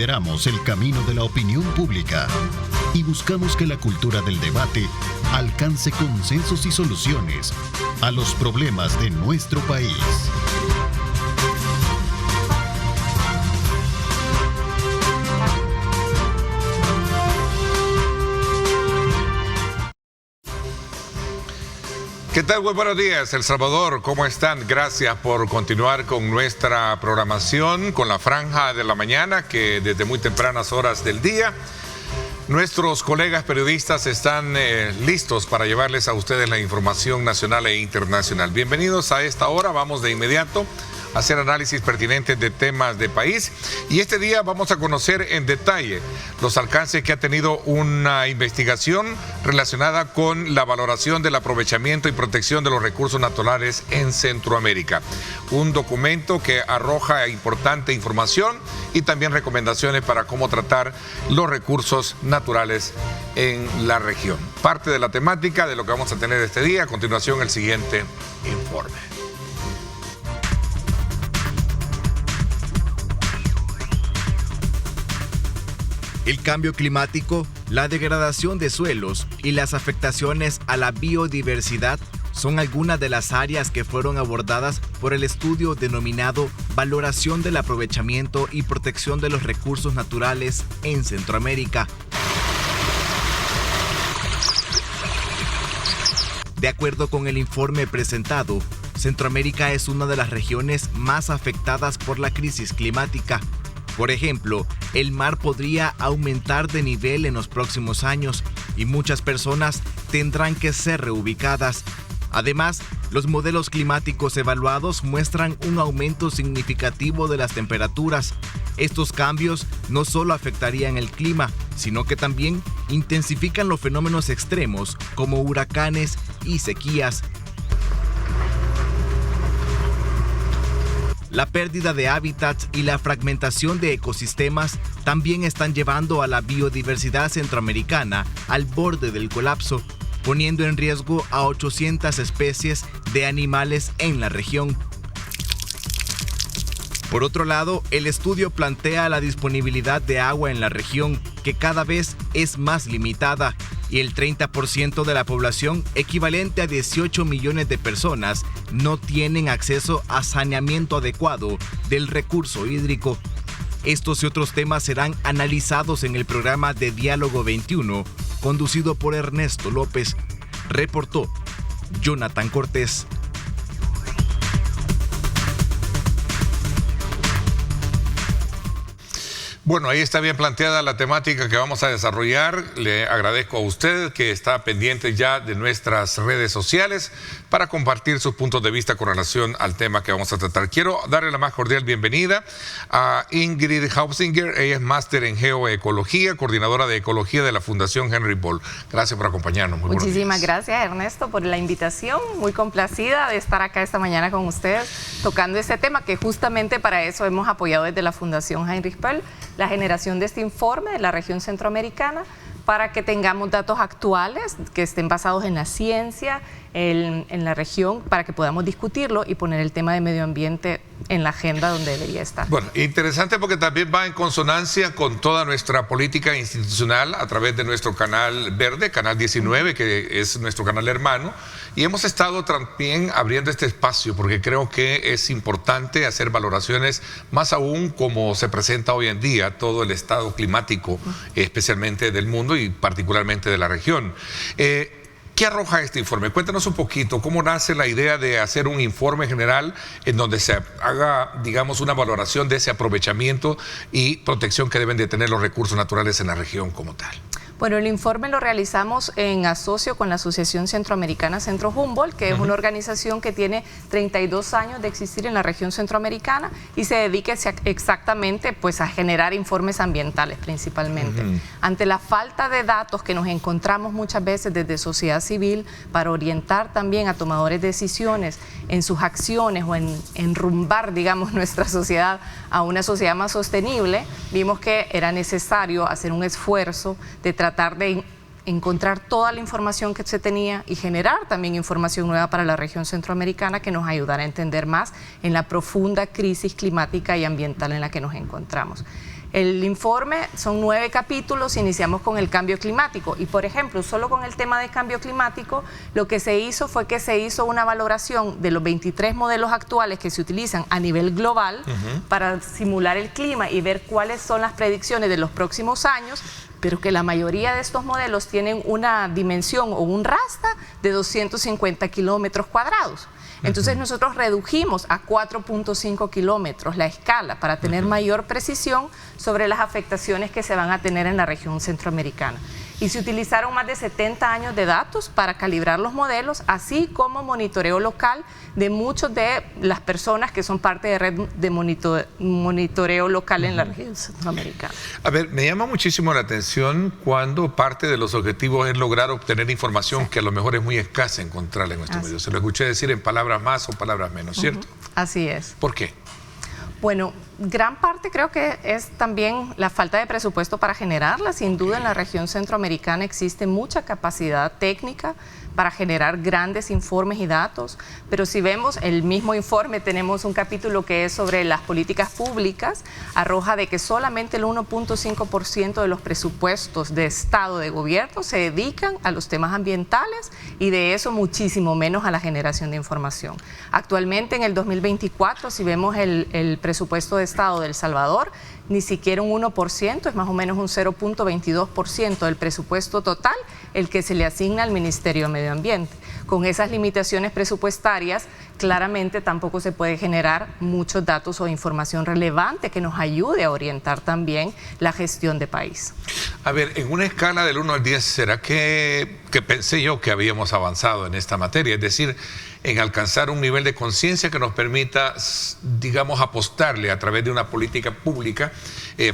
lideramos el camino de la opinión pública y buscamos que la cultura del debate alcance consensos y soluciones a los problemas de nuestro país. ¿Qué tal? Muy buenos días, El Salvador. ¿Cómo están? Gracias por continuar con nuestra programación, con la franja de la mañana, que desde muy tempranas horas del día, nuestros colegas periodistas están listos para llevarles a ustedes la información nacional e internacional. Bienvenidos a esta hora. Vamos de inmediato a hacer análisis pertinentes de temas de país. Y este día vamos a conocer en detalle los alcances que ha tenido una investigación relacionada con la valoración del aprovechamiento y protección de los recursos naturales en Centroamérica. Un documento que arroja importante información y también recomendaciones para cómo tratar los recursos naturales en la región. Parte de la temática de lo que vamos a tener este día. A continuación, el siguiente informe. El cambio climático, la degradación de suelos y las afectaciones a la biodiversidad son algunas de las áreas que fueron abordadas por el estudio denominado Valoración del Aprovechamiento y Protección de los Recursos Naturales en Centroamérica. De acuerdo con el informe presentado, Centroamérica es una de las regiones más afectadas por la crisis climática. Por ejemplo, el mar podría aumentar de nivel en los próximos años y muchas personas tendrán que ser reubicadas. Además, los modelos climáticos evaluados muestran un aumento significativo de las temperaturas. Estos cambios no solo afectarían el clima, sino que también intensifican los fenómenos extremos como huracanes y sequías. La pérdida de hábitats y la fragmentación de ecosistemas también están llevando a la biodiversidad centroamericana al borde del colapso, poniendo en riesgo a 800 especies de animales en la región. Por otro lado, el estudio plantea la disponibilidad de agua en la región, que cada vez es más limitada, y el 30% de la población, equivalente a 18 millones de personas, no tienen acceso a saneamiento adecuado del recurso hídrico. Estos y otros temas serán analizados en el programa de Diálogo 21, conducido por Ernesto López. Reportó Jonathan Cortés. Bueno, ahí está bien planteada la temática que vamos a desarrollar. Le agradezco a usted que está pendiente ya de nuestras redes sociales para compartir sus puntos de vista con relación al tema que vamos a tratar. Quiero darle la más cordial bienvenida a Ingrid Hausinger. Ella es máster en geoecología, coordinadora de ecología de la Fundación Henry Boll. Gracias por acompañarnos. Muy Muchísimas gracias, Ernesto, por la invitación. Muy complacida de estar acá esta mañana con ustedes tocando este tema que justamente para eso hemos apoyado desde la Fundación Heinrich Böll la generación de este informe de la región centroamericana para que tengamos datos actuales que estén basados en la ciencia, en la región, para que podamos discutirlo y poner el tema de medio ambiente en la agenda donde debería estar. Bueno, interesante porque también va en consonancia con toda nuestra política institucional a través de nuestro canal verde, Canal 19, que es nuestro canal hermano, y hemos estado también abriendo este espacio porque creo que es importante hacer valoraciones, más aún como se presenta hoy en día todo el estado climático, especialmente del mundo y particularmente de la región. ¿Qué arroja este informe? Cuéntanos un poquito, ¿cómo nace la idea de hacer un informe general en donde se haga, digamos, una valoración de ese aprovechamiento y protección que deben de tener los recursos naturales en la región como tal? Bueno, el informe lo realizamos en asocio con la Asociación Centroamericana Centro Humboldt, que es una organización que tiene 32 años de existir en la región centroamericana y se dedica exactamente pues, a generar informes ambientales principalmente. Ante la falta de datos que nos encontramos muchas veces desde sociedad civil para orientar también a tomadores de decisiones en sus acciones o en enrumbar, digamos, nuestra sociedad a una sociedad más sostenible, vimos que era necesario hacer un esfuerzo de tratar de encontrar toda la información que se tenía y generar también información nueva para la región centroamericana que nos ayudara a entender más en la profunda crisis climática y ambiental en la que nos encontramos. El informe son 9 capítulos, iniciamos con el cambio climático y, por ejemplo, solo con el tema de cambio climático, lo que se hizo fue que se hizo una valoración de los 23 modelos actuales que se utilizan a nivel global para simular el clima y ver cuáles son las predicciones de los próximos años, pero que la mayoría de estos modelos tienen una dimensión o un rasta de 250 kilómetros cuadrados. Entonces nosotros redujimos a 4.5 kilómetros la escala para tener mayor precisión sobre las afectaciones que se van a tener en la región centroamericana. Y se utilizaron más de 70 años de datos para calibrar los modelos, así como monitoreo local de muchas de las personas que son parte de red de monitoreo local en la región centroamericana. A ver, me llama muchísimo la atención cuando parte de los objetivos es lograr obtener información que a lo mejor es muy escasa encontrarla en nuestro medio. Se lo escuché decir en palabras más o palabras menos, ¿cierto? Así es. ¿Por qué? Bueno, gran parte creo que es también la falta de presupuesto para generarla. Sin duda en la región centroamericana existe mucha capacidad técnica para generar grandes informes y datos, pero si vemos el mismo informe, tenemos un capítulo que es sobre las políticas públicas, arroja de que solamente el 1.5% de los presupuestos de Estado, de gobierno, se dedican a los temas ambientales y de eso muchísimo menos a la generación de información. Actualmente en el 2024, si vemos el presupuesto de Estado de El Salvador, ni siquiera un 1%, es más o menos un 0.22% del presupuesto total el que se le asigna al Ministerio de Medio Ambiente. Con esas limitaciones presupuestarias, claramente tampoco se puede generar muchos datos o información relevante que nos ayude a orientar también la gestión de país. A ver, en una escala del 1 al 10, ¿será que pensé yo que habíamos avanzado en esta materia? Es decir, en alcanzar un nivel de conciencia que nos permita, digamos, apostarle a través de una política pública,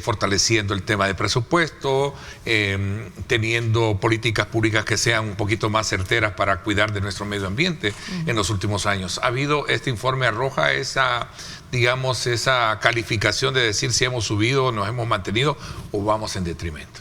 fortaleciendo el tema de presupuesto, teniendo políticas públicas que sean un poquito más certeras para cuidar de nuestro medio ambiente en los últimos años. ¿Ha habido, este informe arroja esa, digamos, esa calificación de decir si hemos subido, nos hemos mantenido o vamos en detrimento?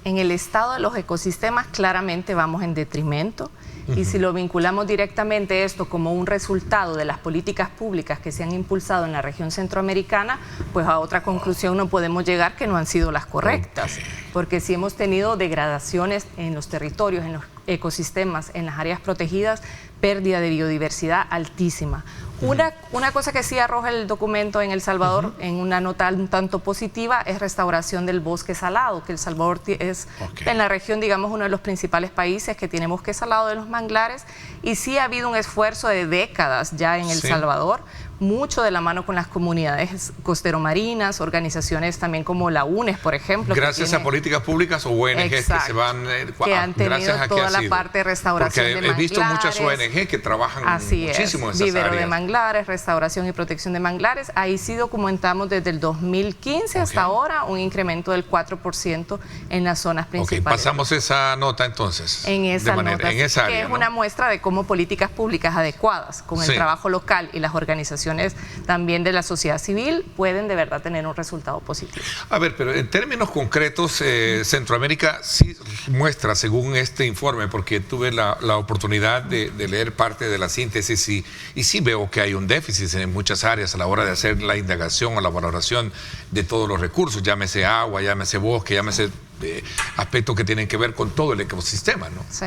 En el estado de los ecosistemas claramente vamos en detrimento. Y si lo vinculamos directamente esto como un resultado de las políticas públicas que se han impulsado en la región centroamericana, pues a otra conclusión no podemos llegar que no han sido las correctas. Porque si hemos tenido degradaciones en los territorios, en los ecosistemas, en las áreas protegidas, pérdida de biodiversidad altísima. Una cosa que sí arroja el documento en El Salvador, en una nota un tanto positiva, es restauración del bosque salado, que El Salvador es en la región, digamos, uno de los principales países que tiene bosque salado de los manglares, y sí ha habido un esfuerzo de décadas ya en El Salvador, mucho de la mano con las comunidades costero-marinas, organizaciones también como la UNES, por ejemplo. Gracias a políticas públicas o ONGs que se van... que han tenido toda la parte de restauración de manglares. Porque he visto muchas ONG que trabajan muchísimo en esas Vivero áreas. de manglares, restauración y protección de manglares. Ahí sí documentamos desde el 2015 hasta ahora un incremento del 4% en las zonas principales. Pasamos esa nota entonces. En esa nota, en esa área, que es una muestra de cómo políticas públicas adecuadas con el trabajo local y las organizaciones también de la sociedad civil pueden de verdad tener un resultado positivo. A ver, pero en términos concretos, Centroamérica sí muestra, según este informe, porque tuve la oportunidad de leer parte de la síntesis y sí veo que hay un déficit en muchas áreas a la hora de hacer la indagación o la valoración de todos los recursos, llámese agua, llámese bosque, llámese aspectos que tienen que ver con todo el ecosistema, ¿no? Sí.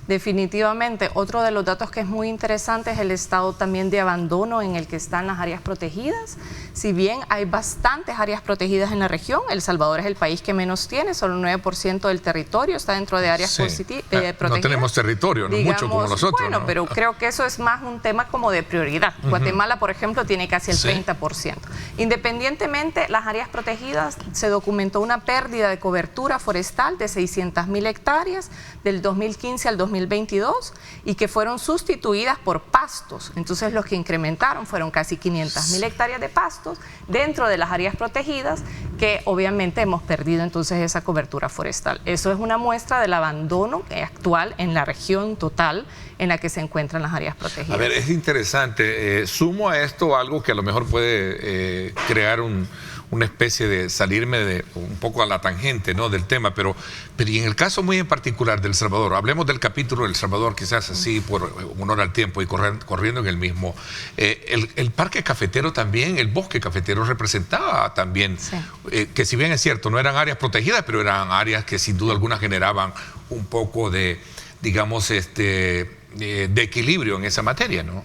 Definitivamente, otro de los datos que es muy interesante es el estado también de abandono en el que están las áreas protegidas. Si bien hay bastantes áreas protegidas en la región, El Salvador es el país que menos tiene, solo el 9% del territorio está dentro de áreas protegidas. No tenemos territorio, no mucho como nosotros. Bueno, ¿no? Pero creo que eso es más un tema como de prioridad. Guatemala, por ejemplo, tiene casi el 30%. Independientemente, las áreas protegidas, se documentó una pérdida de cobertura forestal de 600.000 hectáreas del 2015 al 2022 y que fueron sustituidas por pastos. Entonces los que incrementaron fueron casi 500.000 hectáreas de pastos dentro de las áreas protegidas, que obviamente hemos perdido entonces esa cobertura forestal. Eso es una muestra del abandono actual en la región total en la que se encuentran las áreas protegidas. A ver, es interesante. Sumo a esto algo que a lo mejor puede crear un una especie de salirme de un poco a la tangente, ¿no?, del tema, pero y en el caso muy en particular de El Salvador, hablemos del capítulo de El Salvador, quizás así por honor al tiempo y corriendo en el mismo. El parque cafetero también, el bosque cafetero representaba también, que si bien es cierto, no eran áreas protegidas, pero eran áreas que sin duda alguna generaban un poco de, digamos, de equilibrio en esa materia, ¿no?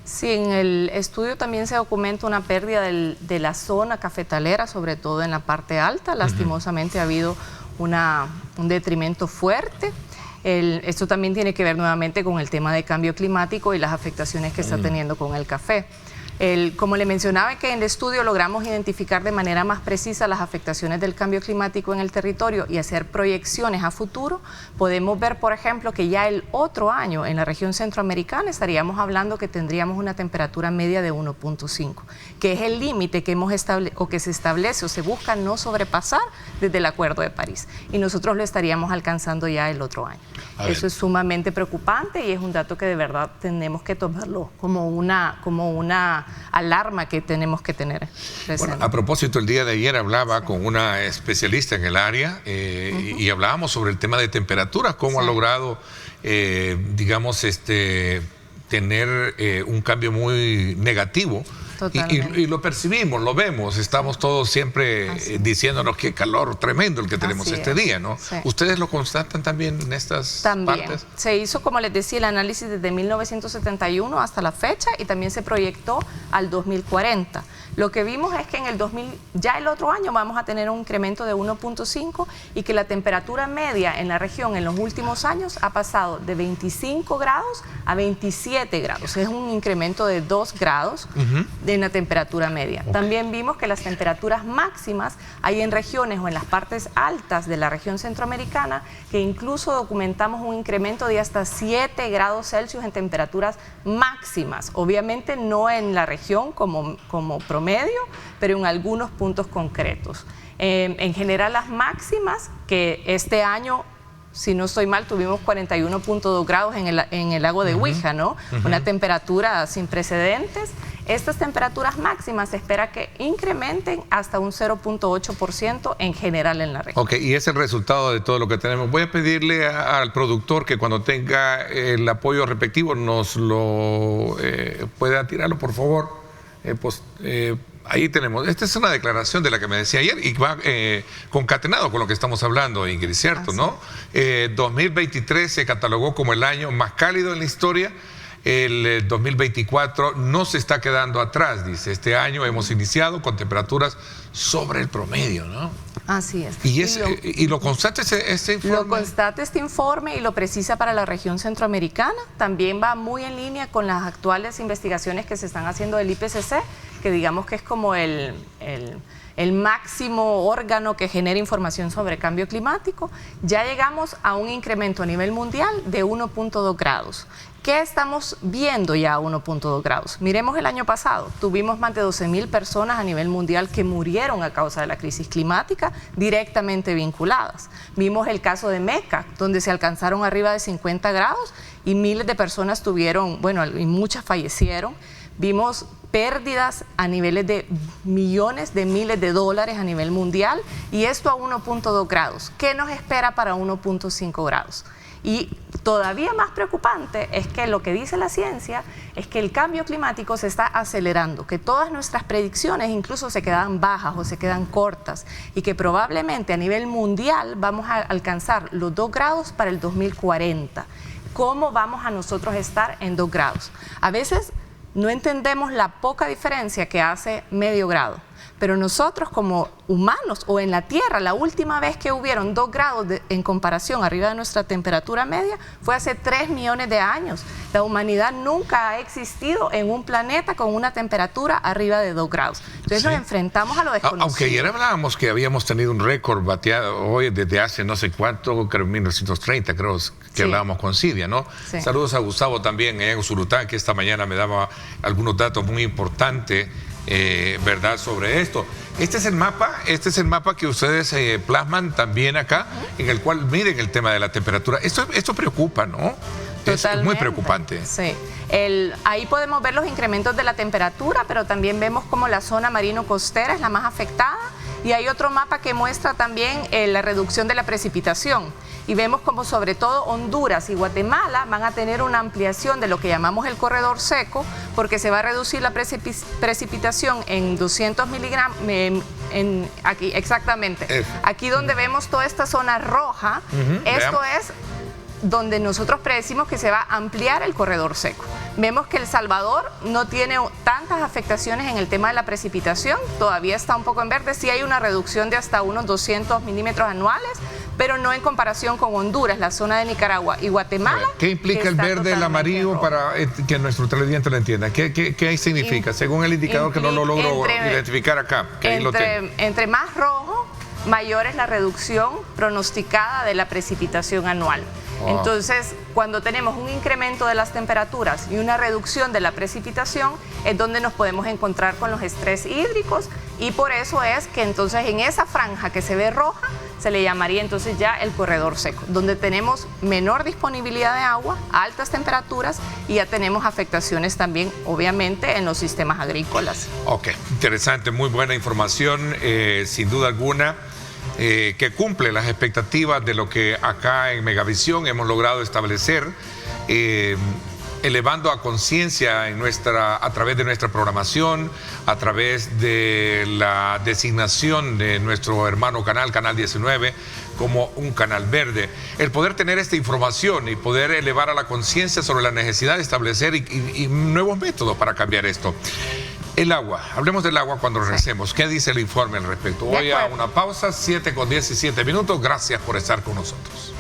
Sí, en el estudio también se documenta una pérdida de la zona cafetalera, sobre todo en la parte alta. Lastimosamente ha habido un detrimento fuerte. Esto también tiene que ver nuevamente con el tema de cambio climático y las afectaciones que está teniendo con el café. Como le mencionaba, que en el estudio logramos identificar de manera más precisa las afectaciones del cambio climático en el territorio y hacer proyecciones a futuro. Podemos ver, por ejemplo, que ya el otro año en la región centroamericana estaríamos hablando que tendríamos una temperatura media de 1.5, que es el límite que que se establece o se busca no sobrepasar desde el Acuerdo de París. Y nosotros lo estaríamos alcanzando ya el otro año. Eso es sumamente preocupante y es un dato que de verdad tenemos que tomarlo como una alarma que tenemos que tener presente. Bueno, a propósito, el día de ayer hablaba con una especialista en el área y hablábamos sobre el tema de temperaturas, cómo ha logrado, digamos, tener un cambio muy negativo. Y lo percibimos, lo vemos, estamos todos siempre diciéndonos qué calor tremendo el que tenemos este día, ¿no? Sí. ¿Ustedes lo constatan también en estas partes? Se hizo, como les decía, el análisis desde 1971 hasta la fecha y también se proyectó al 2040. Lo que vimos es que en ya el otro año vamos a tener un incremento de 1.5 y que la temperatura media en la región en los últimos años ha pasado de 25 grados a 27 grados. Es un incremento de 2 grados en la temperatura media. También vimos que las temperaturas máximas hay en regiones o en las partes altas de la región centroamericana que incluso documentamos un incremento de hasta 7 grados Celsius en temperaturas máximas. Obviamente no en la región como promedio, pero en algunos puntos concretos. En general las máximas, que este año, si no estoy mal, tuvimos 41.2 grados en el lago de Huija, ¿no? Una temperatura sin precedentes. Estas temperaturas máximas se espera que incrementen hasta un 0.8% en general en la región. Ok, y es el resultado de todo lo que tenemos. Voy a pedirle al productor que cuando tenga el apoyo respectivo nos lo pueda tirarlo, por favor. Ahí tenemos, esta es una declaración de la que me decía ayer y va concatenado con lo que estamos hablando, Ingrid, ¿cierto? ¿No? 2023 se catalogó como el año más cálido en la historia. El 2024 no se está quedando atrás, dice. Este año hemos iniciado con temperaturas sobre el promedio, ¿no? Así es. ¿Y lo constata este informe? Lo constata este informe y lo precisa para la región centroamericana. También va muy en línea con las actuales investigaciones que se están haciendo del IPCC, que digamos que es como el máximo órgano que genera información sobre cambio climático. Ya llegamos a un incremento a nivel mundial de 1.2 grados. ¿Qué estamos viendo ya a 1.2 grados? Miremos el año pasado, tuvimos más de 12.000 personas a nivel mundial que murieron a causa de la crisis climática directamente vinculadas. Vimos el caso de Meca, donde se alcanzaron arriba de 50 grados y miles de personas tuvieron, y muchas fallecieron. Vimos pérdidas a niveles de millones de miles de dólares a nivel mundial y esto a 1.2 grados. ¿Qué nos espera para 1.5 grados? Y todavía más preocupante es que lo que dice la ciencia es que el cambio climático se está acelerando, que todas nuestras predicciones incluso se quedan bajas o se quedan cortas y que probablemente a nivel mundial vamos a alcanzar los 2 grados para el 2040. ¿Cómo vamos a nosotros estar en 2 grados? A veces no entendemos la poca diferencia que hace medio grado. Pero nosotros como humanos o en la Tierra, la última vez que hubieron 2 grados en comparación arriba de nuestra temperatura media fue hace 3 millones de años. La humanidad nunca ha existido en un planeta con una temperatura arriba de 2 grados. Entonces nos enfrentamos a lo desconocido. Aunque ayer hablábamos que habíamos tenido un récord bateado hoy desde hace no sé cuánto, creo en 1930, creo que hablábamos con Cidia, ¿no? Sí. Saludos a Gustavo también en Usulután, que esta mañana me daba algunos datos muy importantes. ¿Verdad? Sobre esto. Este es el mapa que ustedes plasman también acá, en el cual miren el tema de la temperatura. Esto preocupa, ¿no? Es muy preocupante. Sí. Ahí podemos ver los incrementos de la temperatura, pero también vemos como la zona marino-costera es la más afectada. Y hay otro mapa que muestra también la reducción de la precipitación. Y vemos como sobre todo Honduras y Guatemala van a tener una ampliación de lo que llamamos el corredor seco, porque se va a reducir la precipitación en 200 miligramos, aquí exactamente. Aquí donde vemos toda esta zona roja, esto es donde nosotros predecimos que se va a ampliar el corredor seco. Vemos que El Salvador no tiene tantas afectaciones en el tema de la precipitación, todavía está un poco en verde, sí hay una reducción de hasta unos 200 milímetros anuales, pero no en comparación con Honduras, la zona de Nicaragua y Guatemala. ¿Qué implica el verde, el amarillo, para que nuestro televidente lo entienda? ¿Qué significa? Según el indicador que no lo logro identificar acá. Entre más rojo, mayor es la reducción pronosticada de la precipitación anual. Entonces, cuando tenemos un incremento de las temperaturas y una reducción de la precipitación, es donde nos podemos encontrar con los estrés hídricos, y por eso es que entonces en esa franja que se ve roja, se le llamaría entonces ya el corredor seco, donde tenemos menor disponibilidad de agua, altas temperaturas, y ya tenemos afectaciones también, obviamente, en los sistemas agrícolas. Ok, interesante, muy buena información, sin duda alguna. Que cumple las expectativas de lo que acá en Megavisión hemos logrado establecer, elevando a conciencia a través de nuestra programación, a través de la designación de nuestro hermano canal 19, como un canal verde. El poder tener esta información y poder elevar a la conciencia sobre la necesidad de establecer y nuevos métodos para cambiar esto. El agua, hablemos del agua cuando regresemos. ¿Qué dice el informe al respecto? Voy a una pausa, 7:17. Gracias por estar con nosotros.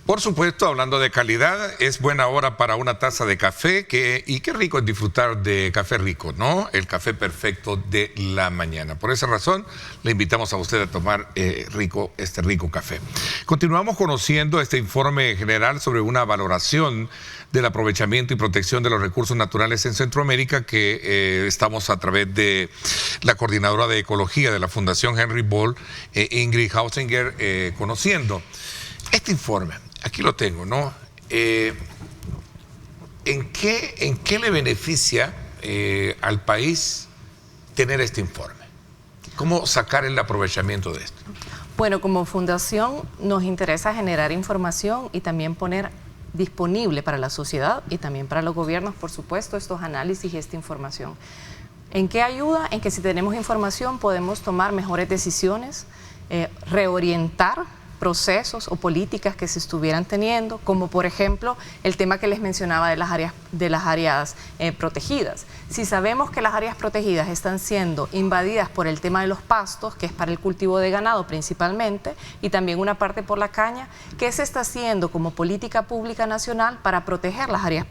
Por supuesto, hablando de calidad, es buena hora para una taza de café, y qué rico es disfrutar de café rico, ¿no? El café perfecto de la mañana. Por esa razón, le invitamos a usted a tomar este rico café. Continuamos conociendo este informe general sobre una valoración del aprovechamiento y protección de los recursos naturales en Centroamérica, que estamos a través de la coordinadora de ecología de la Fundación Henry Ball, Ingrid Hausinger, conociendo. Este informe, aquí lo tengo, ¿no? ¿En qué le beneficia al país tener este informe? ¿Cómo sacar el aprovechamiento de esto? Bueno, como fundación nos interesa generar información y también poner disponible para la sociedad y también para los gobiernos, por supuesto, estos análisis y esta información. ¿En qué ayuda? En que si tenemos información podemos tomar mejores decisiones, reorientar procesos o políticas que se estuvieran teniendo, como por ejemplo el tema que les mencionaba de las áreas protegidas. Si sabemos que las áreas protegidas están siendo invadidas por el tema de los pastos, que es para el cultivo de ganado principalmente, y también una parte por la caña, ¿qué se está haciendo como política pública nacional para proteger las áreas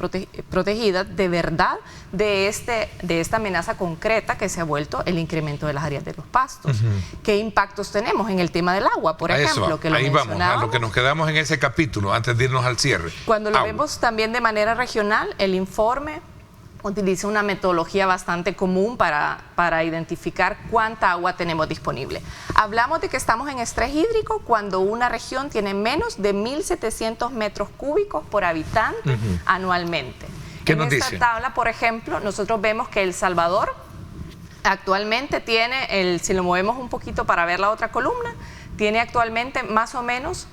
protegidas de verdad de esta amenaza concreta que se ha vuelto el incremento de las áreas de los pastos? ¿Qué impactos tenemos en el tema del agua, por ejemplo? Que ahí vamos, a lo que nos quedamos en ese capítulo, antes de irnos al cierre. Cuando lo vemos también de manera regional, el informe utiliza una metodología bastante común para identificar cuánta agua tenemos disponible. Hablamos de que estamos en estrés hídrico cuando una región tiene menos de 1.700 metros cúbicos por habitante anualmente. ¿Qué nos dice? En esta tabla, por ejemplo, nosotros vemos que El Salvador actualmente tiene, si lo movemos un poquito para ver la otra columna, tiene actualmente más o menos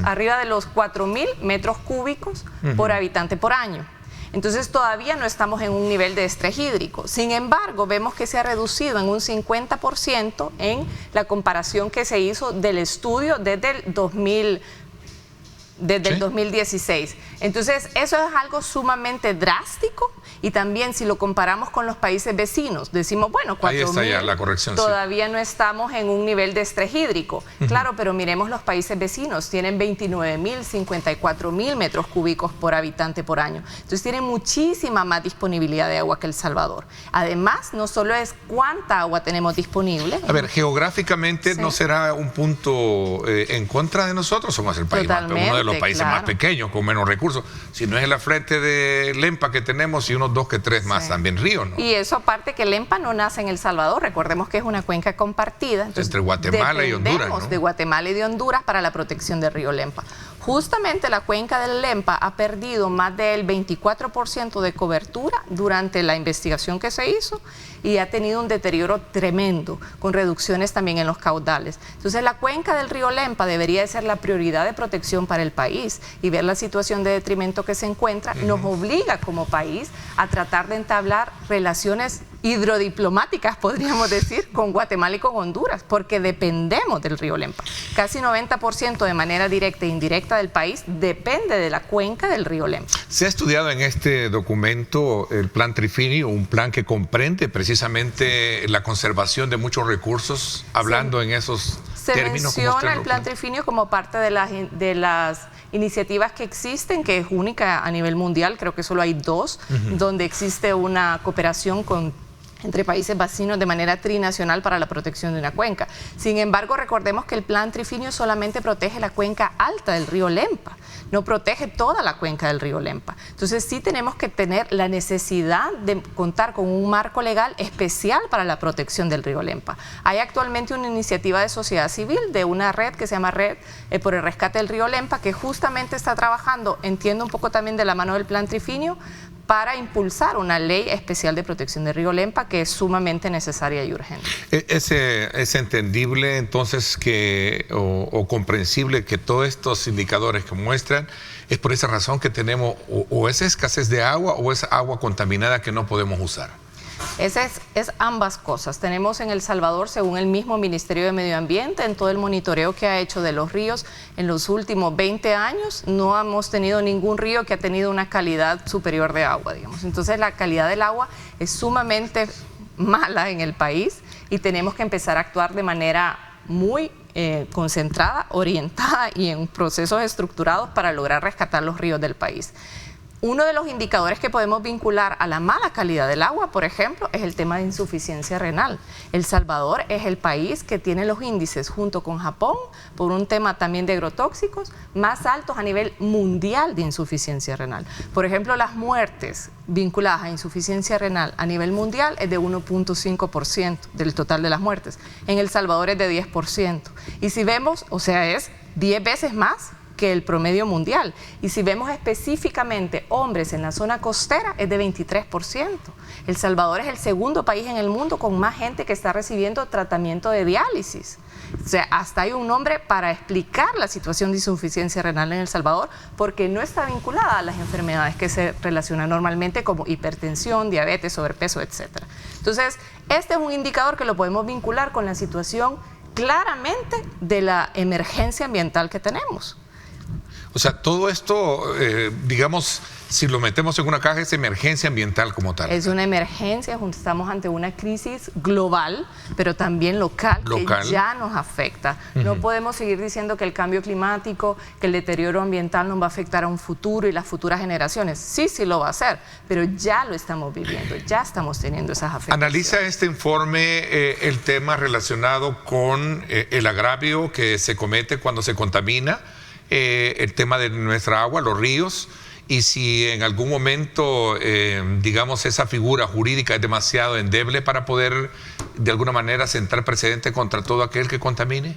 arriba de los 4.000 metros cúbicos por habitante por año. Entonces todavía no estamos en un nivel de estrés hídrico. Sin embargo, vemos que se ha reducido en un 50% en la comparación que se hizo del estudio desde el 2016. Entonces, eso es algo sumamente drástico, y también si lo comparamos con los países vecinos, decimos, bueno, 4.000 todavía no estamos en un nivel de estrés hídrico. Claro, pero miremos los países vecinos, tienen 29.000, 54.000 metros cúbicos por habitante por año. Entonces, tienen muchísima más disponibilidad de agua que El Salvador. Además, no solo es cuánta agua tenemos disponible. A ver, geográficamente, ¿no será un punto en contra de nosotros? Somos el país uno de los países más pequeños, con menos recursos. Si no es el afluente de Lempa que tenemos y unos 2 que 3 más también ríos, ¿no? Y eso aparte que Lempa no nace en El Salvador, recordemos que es una cuenca compartida. Entonces, entre Guatemala y Honduras, ¿no? De Guatemala y de Honduras para la protección del río Lempa. Justamente la cuenca del Lempa ha perdido más del 24% de cobertura durante la investigación que se hizo y ha tenido un deterioro tremendo, con reducciones también en los caudales. Entonces la cuenca del río Lempa debería de ser la prioridad de protección para el país, y ver la situación de detrimento que se encuentra nos obliga como país a tratar de entablar relaciones hidrodiplomáticas, podríamos decir, con Guatemala y con Honduras, porque dependemos del río Lempa. Casi 90% de manera directa e indirecta del país depende de la cuenca del río Lempa. Se ha estudiado en este documento el Plan Trifinio, un plan que comprende precisamente la conservación de muchos recursos, hablando en esos términos. Se menciona el Plan Trifinio como parte de las iniciativas que existen, que es única a nivel mundial, creo que solo hay 2, donde existe una cooperación entre países vecinos de manera trinacional para la protección de una cuenca. Sin embargo, recordemos que el Plan Trifinio solamente protege la cuenca alta del río Lempa, no protege toda la cuenca del río Lempa. Entonces sí tenemos que tener la necesidad de contar con un marco legal especial para la protección del río Lempa. Hay actualmente una iniciativa de sociedad civil, de una red que se llama Red por el Rescate del Río Lempa, que justamente está trabajando, entiendo un poco también de la mano del Plan Trifinio, para impulsar una ley especial de protección del río Lempa, que es sumamente necesaria y urgente. ¿Es entendible entonces o comprensible que todos estos indicadores que muestran es por esa razón que tenemos o esa escasez de agua o esa agua contaminada que no podemos usar? Es ambas cosas. Tenemos en El Salvador, según el mismo Ministerio de Medio Ambiente, en todo el monitoreo que ha hecho de los ríos en los últimos 20 años, no hemos tenido ningún río que ha tenido una calidad superior de agua, digamos. Entonces la calidad del agua es sumamente mala en el país y tenemos que empezar a actuar de manera muy concentrada, orientada y en procesos estructurados para lograr rescatar los ríos del país. Uno de los indicadores que podemos vincular a la mala calidad del agua, por ejemplo, es el tema de insuficiencia renal. El Salvador es el país que tiene los índices, junto con Japón, por un tema también de agrotóxicos, más altos a nivel mundial de insuficiencia renal. Por ejemplo, las muertes vinculadas a insuficiencia renal a nivel mundial es de 1.5% del total de las muertes. En El Salvador es de 10%. Y si vemos, o sea, es 10 veces más que el promedio mundial. Y si vemos específicamente hombres en la zona costera, es de 23%. El Salvador es el segundo país en el mundo con más gente que está recibiendo tratamiento de diálisis. O sea, hasta hay un nombre para explicar la situación de insuficiencia renal en El Salvador, porque no está vinculada a las enfermedades que se relacionan normalmente como hipertensión, diabetes, sobrepeso, etc. Entonces, este es un indicador que lo podemos vincular con la situación claramente de la emergencia ambiental que tenemos. O sea, todo esto, digamos, si lo metemos en una caja, es emergencia ambiental como tal. Es una emergencia, estamos ante una crisis global, pero también local. Que ya nos afecta. No podemos seguir diciendo que el cambio climático, que el deterioro ambiental nos va a afectar a un futuro y las futuras generaciones. Sí, sí lo va a hacer, pero ya lo estamos viviendo, ya estamos teniendo esas afectaciones. Analiza este informe el tema relacionado con el agravio que se comete cuando se contamina, el tema de nuestra agua, los ríos, y si en algún momento, digamos, esa figura jurídica es demasiado endeble para poder, de alguna manera, sentar precedente contra todo aquel que contamine.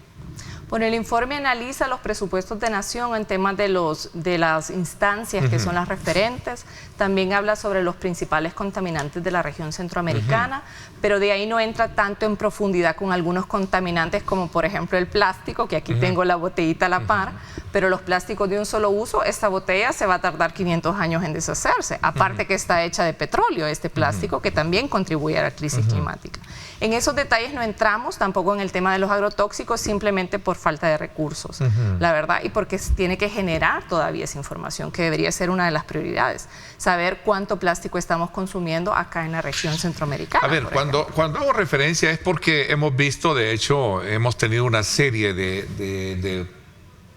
Bueno, el informe analiza los presupuestos de nación en temas de las instancias que son las referentes. También habla sobre los principales contaminantes de la región centroamericana, pero de ahí no entra tanto en profundidad con algunos contaminantes como por ejemplo el plástico, que aquí tengo la botellita a la par, pero los plásticos de un solo uso, esta botella se va a tardar 500 años en deshacerse, aparte que está hecha de petróleo, este plástico que también contribuye a la crisis climática. En esos detalles no entramos, tampoco en el tema de los agrotóxicos, simplemente por falta de recursos, la verdad, y porque tiene que generar todavía esa información, que debería ser una de las prioridades, saber cuánto plástico estamos consumiendo acá en la región centroamericana. A ver, cuando hago referencia es porque hemos visto, de hecho, hemos tenido una serie de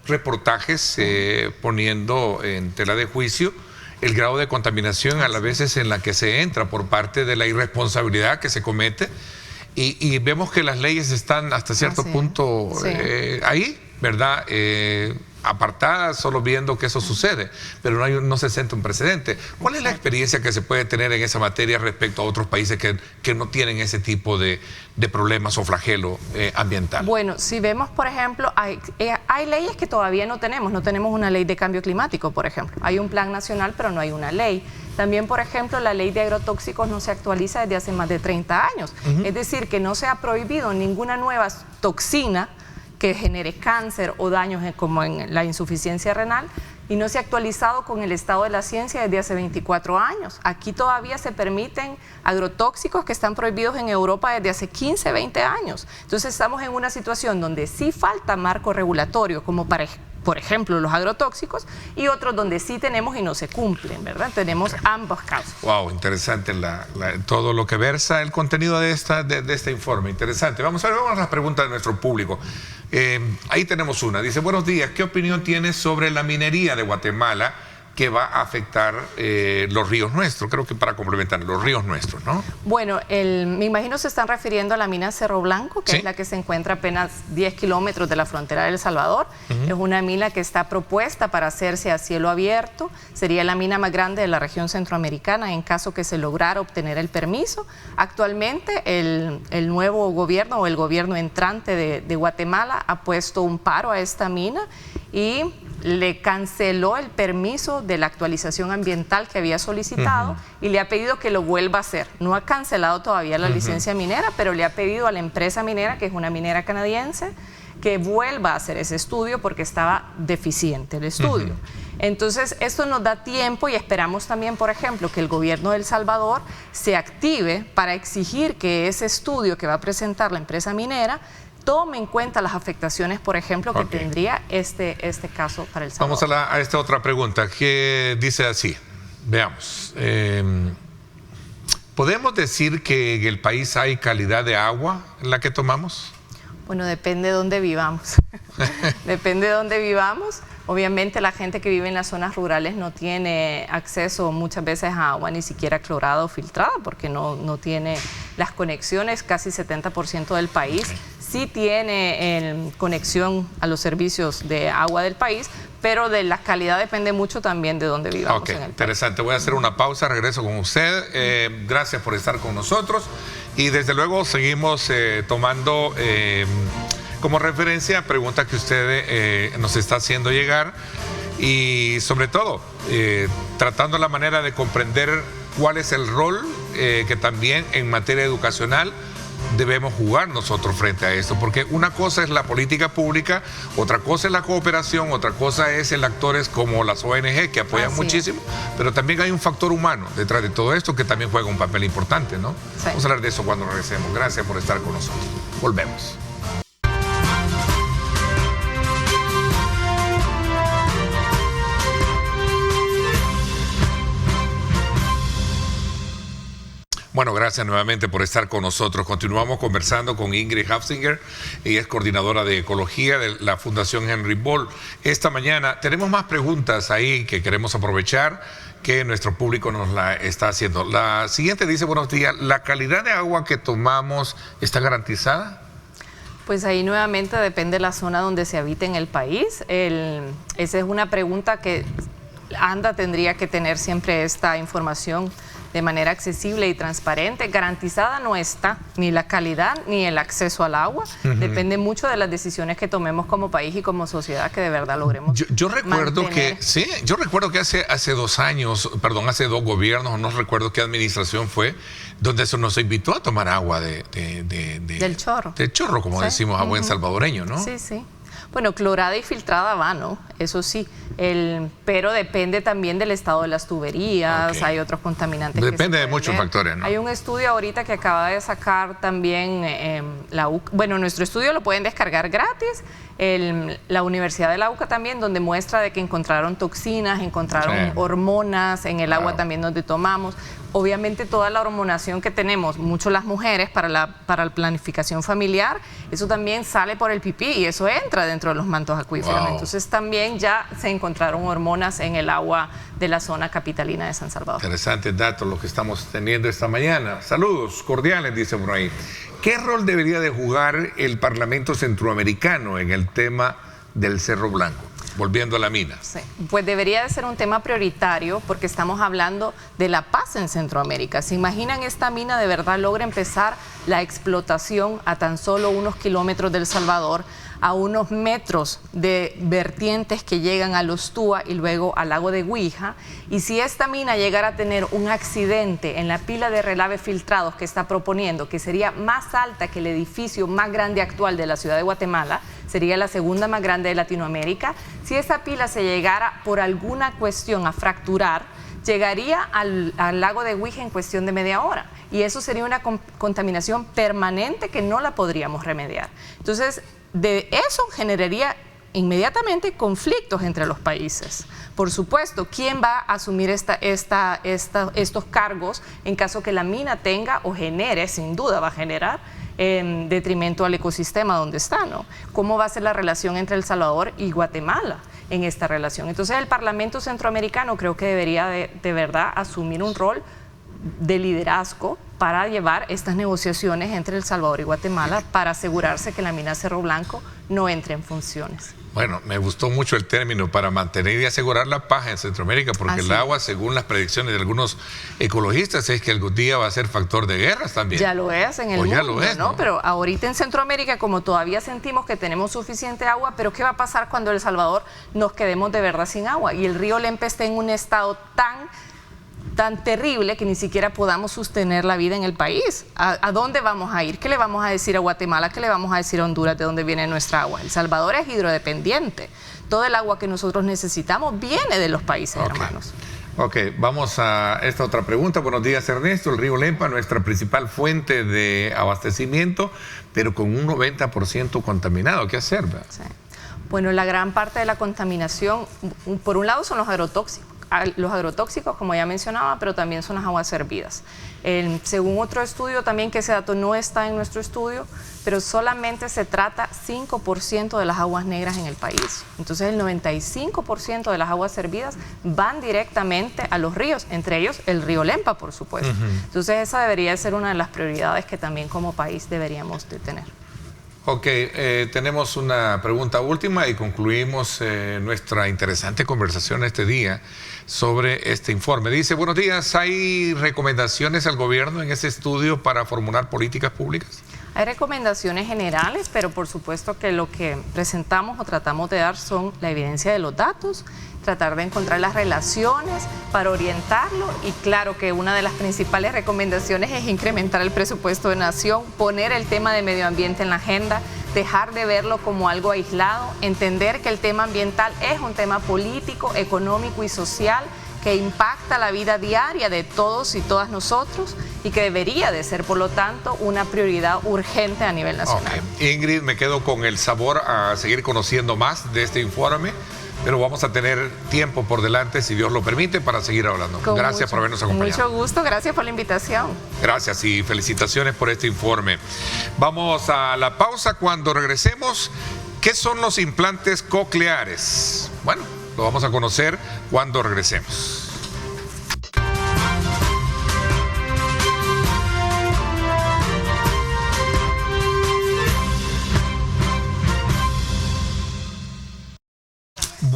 reportajes poniendo en tela de juicio el grado de contaminación a las veces en la que se entra por parte de la irresponsabilidad que se comete. Y vemos que las leyes están hasta cierto punto ahí, ¿verdad? apartadas solo viendo que eso sucede, pero no se siente un precedente. ¿Cuál es la experiencia que se puede tener en esa materia respecto a otros países que no tienen ese tipo de problemas o flagelo ambiental? Bueno, si vemos, por ejemplo, hay leyes que todavía no tenemos una ley de cambio climático, por ejemplo. Hay un plan nacional, pero no hay una ley. También, por ejemplo, la ley de agrotóxicos no se actualiza desde hace más de 30 años. Es decir, que no se ha prohibido ninguna nueva toxina que genere cáncer o daños como en la insuficiencia renal, y no se ha actualizado con el estado de la ciencia desde hace 24 años. Aquí todavía se permiten agrotóxicos que están prohibidos en Europa desde hace 15, 20 años. Entonces estamos en una situación donde sí falta marco regulatorio, como por ejemplo, los agrotóxicos, y otros donde sí tenemos y no se cumplen, ¿verdad? Tenemos ambos casos. Wow, interesante todo lo que versa el contenido de este informe. Interesante. Vamos a las preguntas de nuestro público. Ahí tenemos una. Dice, buenos días, ¿qué opinión tienes sobre la minería de Guatemala que va a afectar los ríos nuestros? Creo que para complementar, los ríos nuestros, ¿no? Bueno, me imagino se están refiriendo a la mina Cerro Blanco, que ¿sí? es la que se encuentra apenas 10 kilómetros de la frontera de El Salvador. Es una mina que está propuesta para hacerse a cielo abierto. Sería la mina más grande de la región centroamericana en caso que se lograra obtener el permiso. Actualmente el nuevo gobierno o el gobierno entrante de Guatemala ha puesto un paro a esta mina y le canceló el permiso de la actualización ambiental que había solicitado y le ha pedido que lo vuelva a hacer. No ha cancelado todavía la licencia minera, pero le ha pedido a la empresa minera, que es una minera canadiense, que vuelva a hacer ese estudio porque estaba deficiente el estudio. Entonces, esto nos da tiempo y esperamos también, por ejemplo, que el gobierno de El Salvador se active para exigir que ese estudio que va a presentar la empresa minera tome en cuenta las afectaciones, por ejemplo, que tendría este caso para El Salvador. Vamos a esta otra pregunta, que dice así. Veamos. ¿Podemos decir que en el país hay calidad de agua en la que tomamos? Bueno, depende de dónde vivamos. Depende de dónde vivamos. Obviamente la gente que vive en las zonas rurales no tiene acceso muchas veces a agua ni siquiera clorada o filtrada porque no tiene las conexiones. Casi 70% del país sí tiene conexión a los servicios de agua del país, pero de la calidad depende mucho también de dónde vivamos. En el interesante. Voy a hacer una pausa, regreso con usted. Gracias por estar con nosotros y desde luego seguimos tomando como referencia preguntas que usted nos está haciendo llegar y sobre todo tratando la manera de comprender cuál es el rol que también en materia educacional debemos jugar nosotros frente a esto, porque una cosa es la política pública, otra cosa es la cooperación, otra cosa es el actores como las ONG que apoyan muchísimo, pero también hay un factor humano detrás de todo esto que también juega un papel importante, ¿no? Sí. Vamos a hablar de eso cuando regresemos. Gracias por estar con nosotros. Volvemos. Bueno, gracias nuevamente por estar con nosotros. Continuamos conversando con Ingrid Hafsinger, ella es coordinadora de ecología de la Fundación Henry Boll. Esta mañana tenemos más preguntas ahí que queremos aprovechar, que nuestro público nos la está haciendo. La siguiente dice, buenos días, ¿la calidad de agua que tomamos está garantizada? Pues ahí nuevamente depende de la zona donde se habita en el país. Esa es una pregunta que ANDA tendría que tener siempre esta información de manera accesible y transparente. Garantizada no está ni la calidad ni el acceso al agua. Depende mucho de las decisiones que tomemos como país y como sociedad que de verdad logremos yo recuerdo mantener. yo recuerdo que hace 2 años, perdón, hace 2 gobiernos, no recuerdo qué administración fue, donde se nos invitó a tomar agua del chorro. Del chorro, como decimos a buen salvadoreño, ¿no? Sí, sí. Bueno, clorada y filtrada va, ¿no? Eso sí, pero depende también del estado de las tuberías, hay otros contaminantes. Depende de muchos factores, ¿no? Hay un estudio ahorita que acaba de sacar también la UCA. Bueno, nuestro estudio lo pueden descargar gratis. La Universidad de la UCA también, donde muestra de que encontraron toxinas, encontraron hormonas en el agua también donde tomamos. Obviamente toda la hormonación que tenemos, mucho las mujeres para la planificación familiar, eso también sale por el pipí y eso entra dentro de los mantos acuíferos. Entonces también ya se encontraron hormonas en el agua de la zona capitalina de San Salvador. Interesantes datos lo que estamos teniendo esta mañana. Saludos cordiales, dice por ahí. ¿Qué rol debería de jugar el Parlamento Centroamericano en el tema del Cerro Blanco? volviendo a la mina. Sí, pues debería de ser un tema prioritario porque estamos hablando de la paz en Centroamérica. ¿Se imaginan esta mina de verdad logra empezar la explotación a tan solo unos kilómetros de El Salvador, a unos metros de vertientes que llegan a Los Túa y luego al lago de Huija? Y si esta mina llegara a tener un accidente en la pila de relaves filtrados que está proponiendo, que sería más alta que el edificio más grande actual de la ciudad de Guatemala, sería la segunda más grande de Latinoamérica, si esa pila se llegara por alguna cuestión a fracturar, llegaría al lago de Huija en cuestión de media hora. Y eso sería una contaminación permanente que no la podríamos remediar. Entonces, de eso generaría inmediatamente conflictos entre los países. Por supuesto, ¿quién va a asumir estos cargos en caso que la mina tenga o genere, sin duda va a generar, detrimento al ecosistema donde está, ¿no? ¿Cómo va a ser la relación entre El Salvador y Guatemala en esta relación? Entonces, el Parlamento Centroamericano creo que debería de verdad asumir un rol de liderazgo para llevar estas negociaciones entre El Salvador y Guatemala para asegurarse que la mina Cerro Blanco no entre en funciones. Bueno, me gustó mucho el término para mantener y asegurar la paz en Centroamérica, porque el agua, según las predicciones de algunos ecologistas, es que algún día va a ser factor de guerras también. Ya lo es en el mundo, ya lo es, ¿no? Pero ahorita en Centroamérica, como todavía sentimos que tenemos suficiente agua, pero ¿qué va a pasar cuando El Salvador nos quedemos de verdad sin agua? Y el río Lempa esté en un estado tan terrible que ni siquiera podamos sostener la vida en el país. ¿A dónde vamos a ir? ¿Qué le vamos a decir a Guatemala? ¿Qué le vamos a decir a Honduras de dónde viene nuestra agua? El Salvador es hidrodependiente. Todo el agua que nosotros necesitamos viene de los países hermanos. Ok, vamos a esta otra pregunta. Buenos días, Ernesto. El río Lempa, nuestra principal fuente de abastecimiento, pero con un 90% contaminado. ¿Qué hacer? Sí. Bueno, la gran parte de la contaminación, por un lado, son los agrotóxicos, como ya mencionaba, pero también son las aguas hervidas. Según otro estudio también, que ese dato no está en nuestro estudio, pero solamente se trata 5% de las aguas negras en el país. Entonces el 95% de las aguas hervidas van directamente a los ríos, entre ellos el río Lempa, por supuesto. Entonces esa debería ser una de las prioridades que también como país deberíamos de tener. Ok, tenemos una pregunta última y concluimos nuestra interesante conversación este día sobre este informe. Dice, buenos días, ¿hay recomendaciones al gobierno en ese estudio para formular políticas públicas? Hay recomendaciones generales, pero por supuesto que lo que presentamos o tratamos de dar son la evidencia de los datos, tratar de encontrar las relaciones para orientarlo, y claro que una de las principales recomendaciones es incrementar el presupuesto de nación, poner el tema de medio ambiente en la agenda, dejar de verlo como algo aislado, entender que el tema ambiental es un tema político, económico y social que impacta la vida diaria de todos y todas nosotros y que debería de ser, por lo tanto, una prioridad urgente a nivel nacional. Okay. Ingrid, me quedo con el sabor a seguir conociendo más de este informe, pero vamos a tener tiempo por delante, si Dios lo permite, para seguir hablando. Gracias por habernos acompañado. Mucho gusto, gracias por la invitación. Gracias y felicitaciones por este informe. Vamos a la pausa. Cuando regresemos, ¿qué son los implantes cocleares? Bueno, lo vamos a conocer cuando regresemos.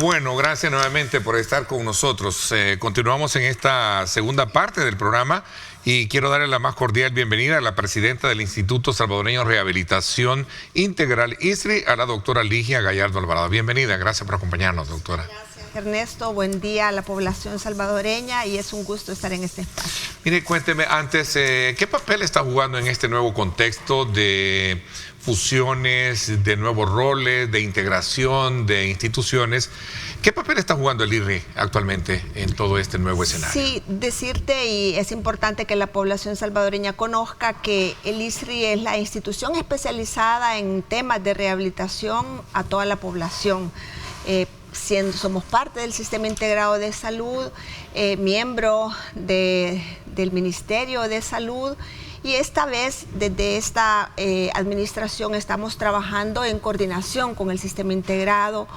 Bueno, gracias nuevamente por estar con nosotros. Continuamos en esta segunda parte del programa y quiero darle la más cordial bienvenida a la presidenta del Instituto Salvadoreño de Rehabilitación Integral, ISRI, a la doctora Ligia Gallardo Alvarado. Bienvenida, gracias por acompañarnos, doctora. Gracias, Ernesto. Buen día a la población salvadoreña y es un gusto estar en este espacio. Mire, cuénteme antes, ¿qué papel está jugando en este nuevo contexto de fusiones, de nuevos roles, de integración de instituciones? ¿Qué papel está jugando el ISRI actualmente en todo este nuevo escenario? Sí, decirte, y es importante que la población salvadoreña conozca que el ISRI es la institución especializada en temas de rehabilitación a toda la población. Somos parte del Sistema Integrado de Salud, miembro del Ministerio de Salud, y esta vez desde esta administración estamos trabajando en coordinación con el Sistema Integrado,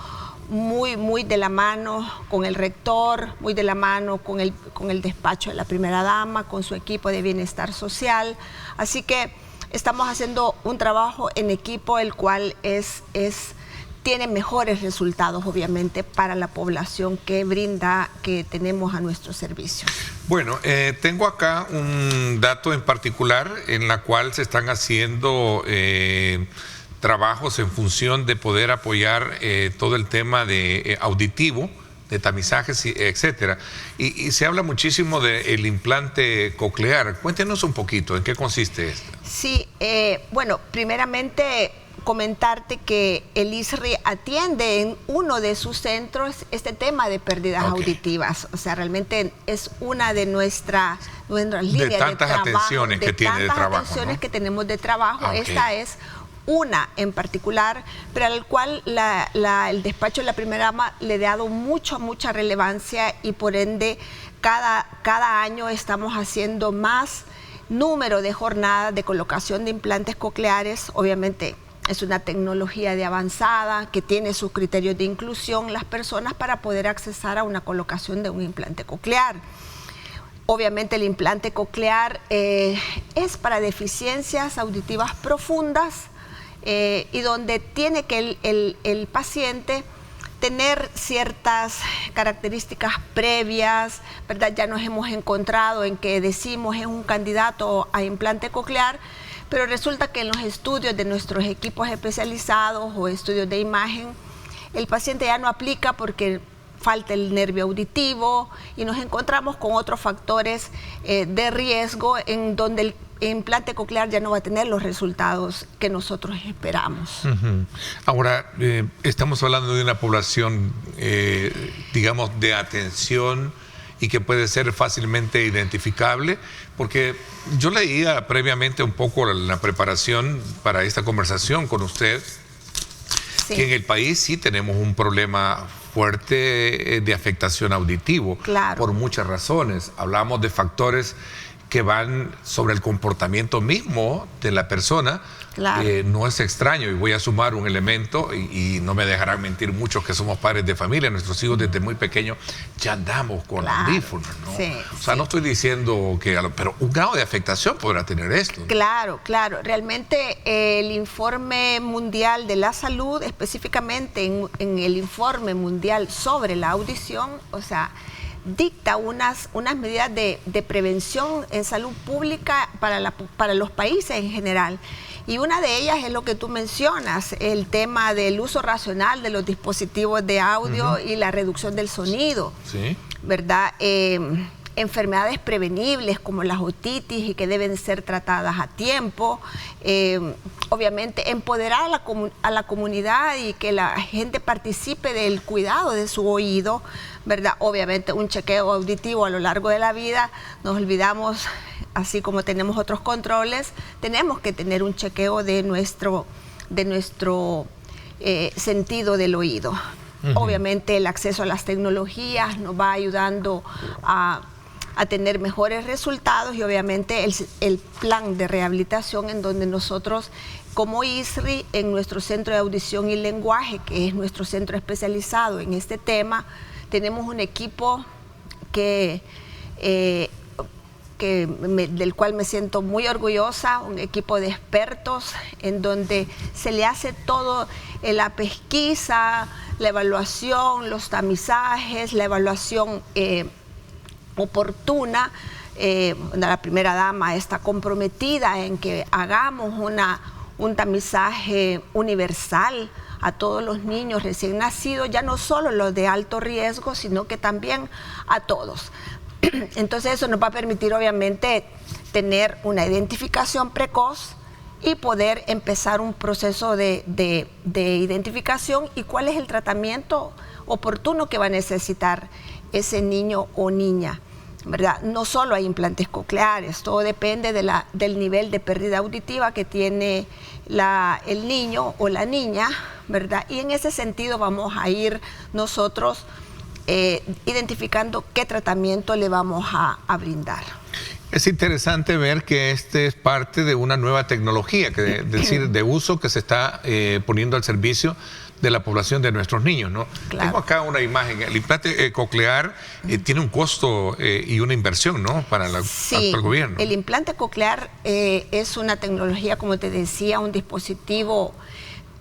muy de la mano con el rector, muy de la mano con el despacho de la primera dama, con su equipo de bienestar social. Así que estamos haciendo un trabajo en equipo, el cual es tiene mejores resultados, obviamente, para la población que tenemos a nuestro servicio. Bueno, tengo acá un dato en particular en la cual se están haciendo trabajos en función de poder apoyar todo el tema de auditivo, de tamizajes, etcétera. Y se habla muchísimo del implante coclear. Cuéntenos un poquito, ¿en qué consiste esto? Sí, bueno, primeramente comentarte que el ISRI atiende en uno de sus centros este tema de pérdidas auditivas. O sea, realmente es una de nuestras líneas de tantas atenciones que tiene de trabajo, atenciones, ¿no?, que tenemos de trabajo. Esta es una en particular, pero al cual el despacho de la primera dama le ha dado mucha relevancia, y por ende cada año estamos haciendo más número de jornadas de colocación de implantes cocleares. Obviamente es una tecnología de avanzada que tiene sus criterios de inclusión las personas para poder accesar a una colocación de un implante coclear. Obviamente el implante coclear es para deficiencias auditivas profundas, y donde tiene que el paciente tener ciertas características previas, ¿verdad? Ya nos hemos encontrado en que decimos es un candidato a implante coclear, pero resulta que en los estudios de nuestros equipos especializados o estudios de imagen, el paciente ya no aplica porque falta el nervio auditivo, y nos encontramos con otros factores de riesgo en donde el implante coclear ya no va a tener los resultados que nosotros esperamos. Ahora, estamos hablando de una población, digamos, de atención y que puede ser fácilmente identificable, porque yo leía previamente un poco la preparación para esta conversación con usted, que en el país sí tenemos un problema fuerte de afectación auditivo, por muchas razones. Hablamos de factores que van sobre el comportamiento mismo de la persona. No es extraño, y voy a sumar un elemento, y no me dejarán mentir muchos que somos padres de familia. Nuestros hijos desde muy pequeños ya andamos con audífonos, ¿no? O sea, no estoy diciendo que, pero un grado de afectación podrá tener esto, ¿no? Claro. Realmente el informe mundial de la salud, específicamente en el informe mundial sobre la audición, o sea, dicta unas medidas de prevención en salud pública para los países en general. Y una de ellas es lo que tú mencionas, el tema del uso racional de los dispositivos de audio y la reducción del sonido, ¿verdad? Enfermedades prevenibles como las otitis y que deben ser tratadas a tiempo. Obviamente empoderar a la comunidad y que la gente participe del cuidado de su oído, ¿verdad? Obviamente un chequeo auditivo a lo largo de la vida. Nos olvidamos, así como tenemos otros controles, tenemos que tener un chequeo de nuestro sentido del oído. Obviamente el acceso a las tecnologías nos va ayudando a tener mejores resultados, y obviamente el plan de rehabilitación, en donde nosotros como ISRI, en nuestro centro de audición y lenguaje, que es nuestro centro especializado en este tema, tenemos un equipo del cual me siento muy orgullosa, un equipo de expertos en donde se le hace todo, la pesquisa, la evaluación, los tamizajes, la evaluación oportuna. La primera dama está comprometida en que hagamos un tamizaje universal a todos los niños recién nacidos, ya no solo los de alto riesgo, sino que también a todos. Entonces eso nos va a permitir obviamente tener una identificación precoz y poder empezar un proceso de identificación y cuál es el tratamiento oportuno que va a necesitar ese niño o niña, ¿verdad? No solo hay implantes cocleares, todo depende del nivel de pérdida auditiva que tiene el niño o la niña, ¿verdad? Y en ese sentido vamos a ir nosotros identificando qué tratamiento le vamos a brindar. Es interesante ver que este es parte de una nueva tecnología, es decir, de uso que se está poniendo al servicio de la población de nuestros niños, ¿no? Tengo acá una imagen. El implante coclear tiene un costo y una inversión, ¿no? Para el gobierno. El implante coclear es una tecnología, como te decía, un dispositivo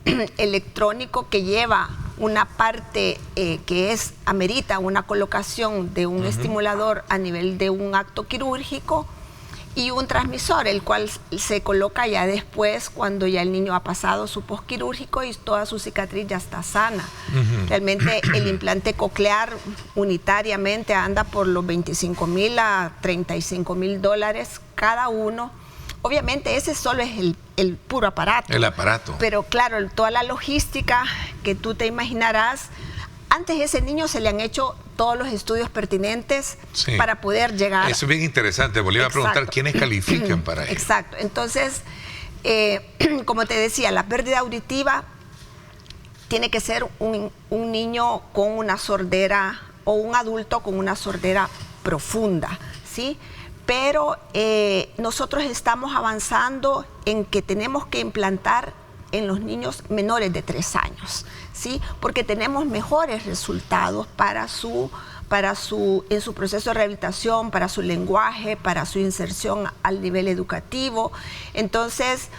electrónico que lleva una parte que amerita una colocación de un estimulador a nivel de un acto quirúrgico, y un transmisor, el cual se coloca ya después cuando ya el niño ha pasado su posquirúrgico y toda su cicatriz ya está sana. Realmente el implante coclear unitariamente anda por los $25,000 a $35,000 cada uno. Obviamente ese solo es el puro aparato. El aparato. Pero claro, toda la logística que tú te imaginarás. Antes a ese niño se le han hecho todos los estudios pertinentes para poder llegar. Eso es bien interesante. Volví a preguntar quiénes califican para ello. Exacto. Entonces, como te decía, la pérdida auditiva tiene que ser un niño con una sordera o un adulto con una sordera profunda, ¿sí? Pero nosotros estamos avanzando en que tenemos que implantar en los niños menores de 3 años, ¿sí? Porque tenemos mejores resultados en su proceso de rehabilitación, para su lenguaje, para su inserción al nivel educativo. Entonces,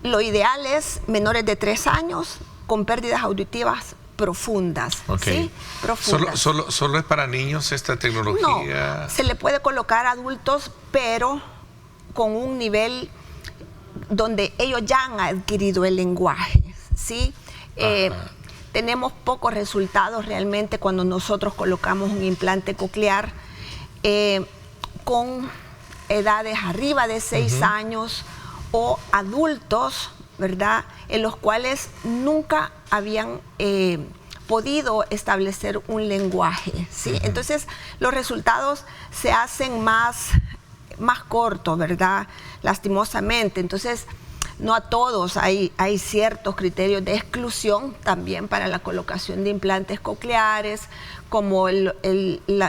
lo ideal es menores de 3 años con pérdidas auditivas profundas, ¿sí? Profundas. ¿Solo es para niños esta tecnología? No, se le puede colocar a adultos, pero con un nivel donde ellos ya han adquirido el lenguaje, ¿sí? Tenemos pocos resultados realmente cuando nosotros colocamos un implante coclear con edades arriba de 6 años o adultos, ¿verdad?, en los cuales nunca habían podido establecer un lenguaje, ¿sí? Entonces los resultados se hacen más cortos, ¿verdad?, lastimosamente. Entonces, no a todos, hay ciertos criterios de exclusión también para la colocación de implantes cocleares, como el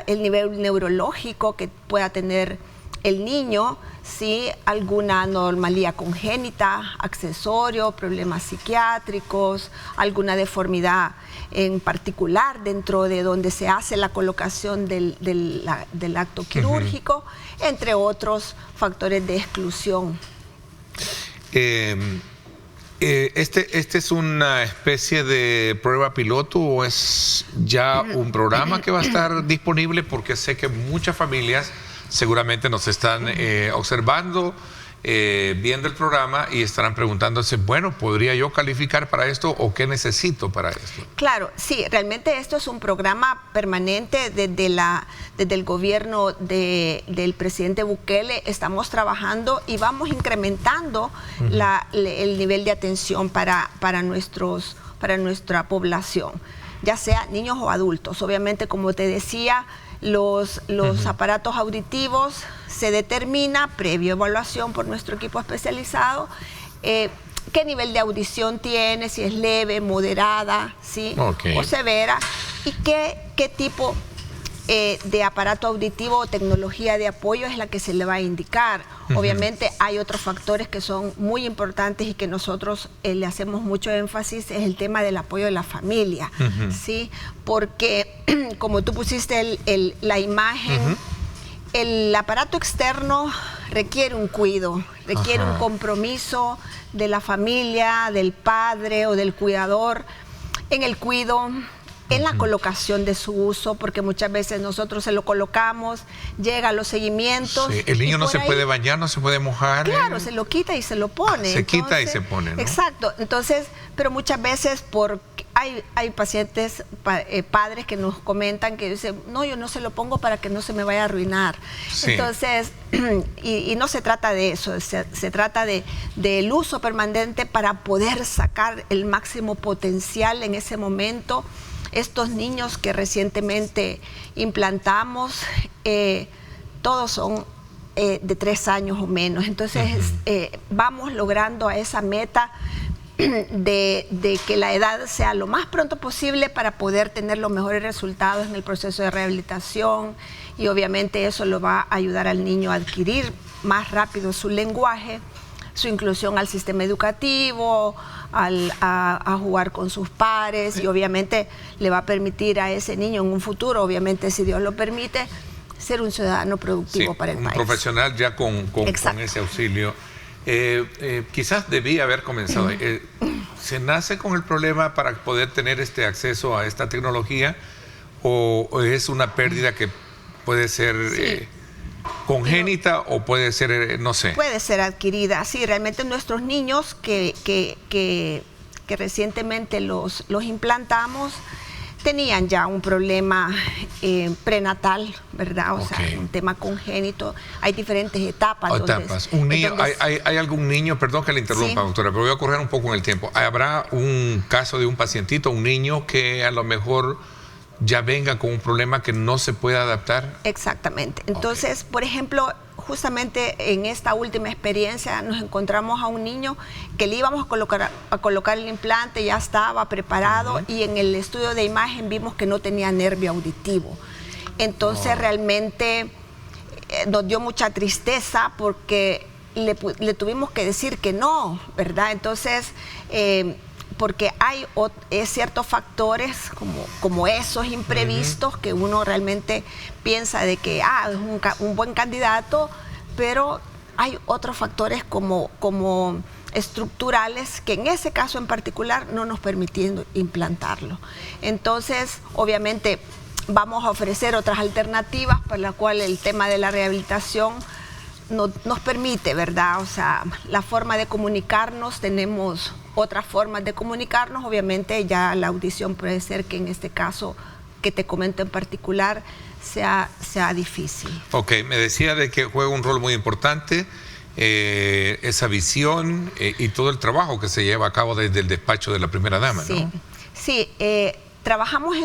nivel neurológico que pueda tener el niño, ¿sí?, alguna anomalía congénita, accesorio, problemas psiquiátricos, alguna deformidad en particular dentro de donde se hace la colocación del acto quirúrgico, entre otros factores de exclusión. ¿Este es una especie de prueba piloto o es ya un programa que va a estar disponible? Porque sé que muchas familias seguramente nos están observando, viendo el programa y estarán preguntándose, bueno, ¿podría yo calificar para esto o qué necesito para esto? Claro, sí, realmente esto es un programa permanente desde el gobierno del presidente Bukele. Estamos trabajando y vamos incrementando el nivel de atención para nuestra población, ya sea niños o adultos. Obviamente, como te decía, los aparatos auditivos se determina previo evaluación por nuestro equipo especializado qué nivel de audición tiene, si es leve, moderada, ¿sí?, o severa, y qué tipo de aparato auditivo o tecnología de apoyo es la que se le va a indicar. Obviamente hay otros factores que son muy importantes y que nosotros le hacemos mucho énfasis, es el tema del apoyo de la familia, ¿sí? Porque como tú pusiste la imagen, el aparato externo requiere un cuidado, requiere un compromiso de la familia, del padre o del cuidador en el cuidado, en la colocación de su uso, porque muchas veces nosotros se lo colocamos, llega a los seguimientos. Sí, el niño no se puede bañar, no se puede mojar. Claro, se lo quita y se lo pone. Se quita y se pone, ¿no? Exacto. Entonces, pero muchas veces hay pacientes, padres que nos comentan que dicen, no, yo no se lo pongo para que no se me vaya a arruinar. Sí. Entonces, y no se trata de eso, se trata del uso permanente para poder sacar el máximo potencial en ese momento. Estos niños que recientemente implantamos, todos son de 3 años o menos. Entonces, vamos logrando a esa meta de que la edad sea lo más pronto posible para poder tener los mejores resultados en el proceso de rehabilitación, y obviamente eso lo va a ayudar al niño a adquirir más rápido su lenguaje, su inclusión al sistema educativo, a jugar con sus pares, y obviamente le va a permitir a ese niño en un futuro, obviamente si Dios lo permite, ser un ciudadano productivo para el país. Un profesional ya con ese auxilio. Quizás debía haber comenzado. ¿Se nace con el problema para poder tener este acceso a esta tecnología o es una pérdida que puede ser congénita o puede ser, no sé? Puede ser adquirida. Sí, realmente nuestros niños que recientemente los implantamos tenían ya un problema prenatal, ¿verdad? O sea, un tema congénito. Hay diferentes etapas. ¿Hay algún niño, perdón que le interrumpa, doctora, pero voy a correr un poco en el tiempo? ¿Habrá un caso de un pacientito, un niño que a lo mejor ya venga con un problema que no se pueda adaptar? Exactamente. Entonces, por ejemplo, justamente en esta última experiencia nos encontramos a un niño que le íbamos a colocar el implante, ya estaba preparado y en el estudio de imagen vimos que no tenía nervio auditivo. Entonces realmente nos dio mucha tristeza porque le tuvimos que decir que no, ¿verdad? Entonces, porque hay ciertos factores como esos imprevistos que uno realmente piensa de que es un buen candidato, pero hay otros factores como estructurales que en ese caso en particular no nos permitiendo implantarlo. Entonces, obviamente, vamos a ofrecer otras alternativas para la cual el tema de la rehabilitación nos permite, ¿verdad? O sea, la forma de comunicarnos, tenemos otras formas de comunicarnos, obviamente ya la audición puede ser que en este caso que te comento en particular sea difícil. Ok, me decía de que juega un rol muy importante esa visión y todo el trabajo que se lleva a cabo desde el despacho de la primera dama, ¿no? Sí, trabajamos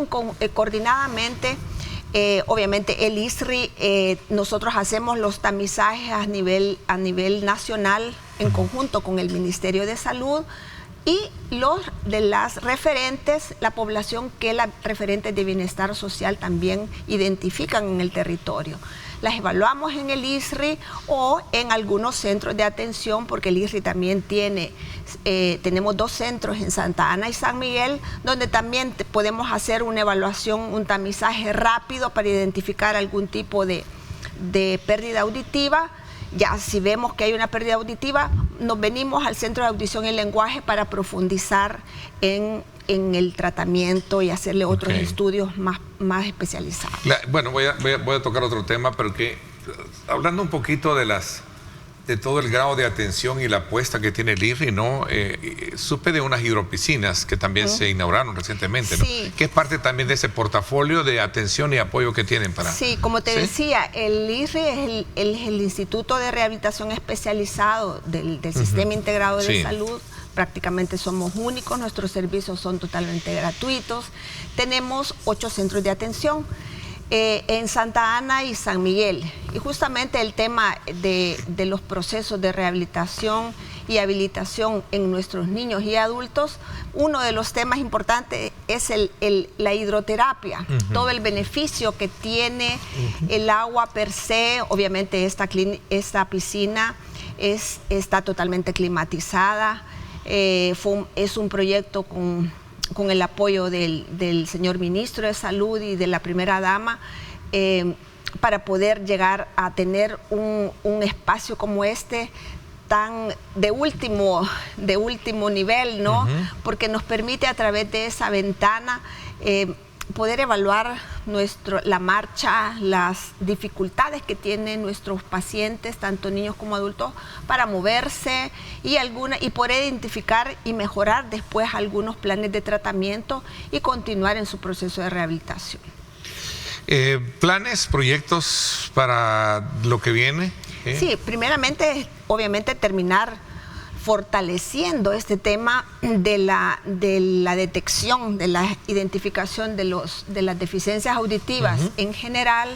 coordinadamente. Obviamente el ISRI, nosotros hacemos los tamizajes a nivel nacional en conjunto con el Ministerio de Salud y los de las referentes, la población que las referentes de bienestar social también identifican en el territorio. Las evaluamos en el ISRI o en algunos centros de atención, porque el ISRI también tenemos 2 centros en Santa Ana y San Miguel, donde también podemos hacer una evaluación, un tamizaje rápido para identificar algún tipo de pérdida auditiva. Ya si vemos que hay una pérdida auditiva, nos venimos al Centro de Audición y Lenguaje para profundizar en el tratamiento y hacerle otros estudios más especializados. Bueno, voy a tocar otro tema, pero que hablando un poquito de todo el grado de atención y la apuesta que tiene el ISRI, ¿no? Supe de unas hidropiscinas que también se inauguraron recientemente, ¿no? Sí. Que es parte también de ese portafolio de atención y apoyo que tienen para... Sí, como te decía, el ISRI es el Instituto de Rehabilitación Especializado del Sistema Integrado de Salud. Prácticamente somos únicos, nuestros servicios son totalmente gratuitos. Tenemos 8 centros de atención en Santa Ana y San Miguel. Y justamente el tema de los procesos de rehabilitación y habilitación en nuestros niños y adultos, uno de los temas importantes es la hidroterapia, todo el beneficio que tiene el agua per se. Obviamente esta piscina está totalmente climatizada. Es un proyecto con el apoyo del señor ministro de Salud y de la primera dama para poder llegar a tener un espacio como este tan de último nivel, ¿no? Porque nos permite a través de esa ventana poder evaluar la marcha, las dificultades que tienen nuestros pacientes, tanto niños como adultos, para moverse y poder identificar y mejorar después algunos planes de tratamiento y continuar en su proceso de rehabilitación. ¿Planes, proyectos para lo que viene? Sí, primeramente, obviamente, terminar fortaleciendo este tema de la detección, de la identificación de las deficiencias auditivas. En general,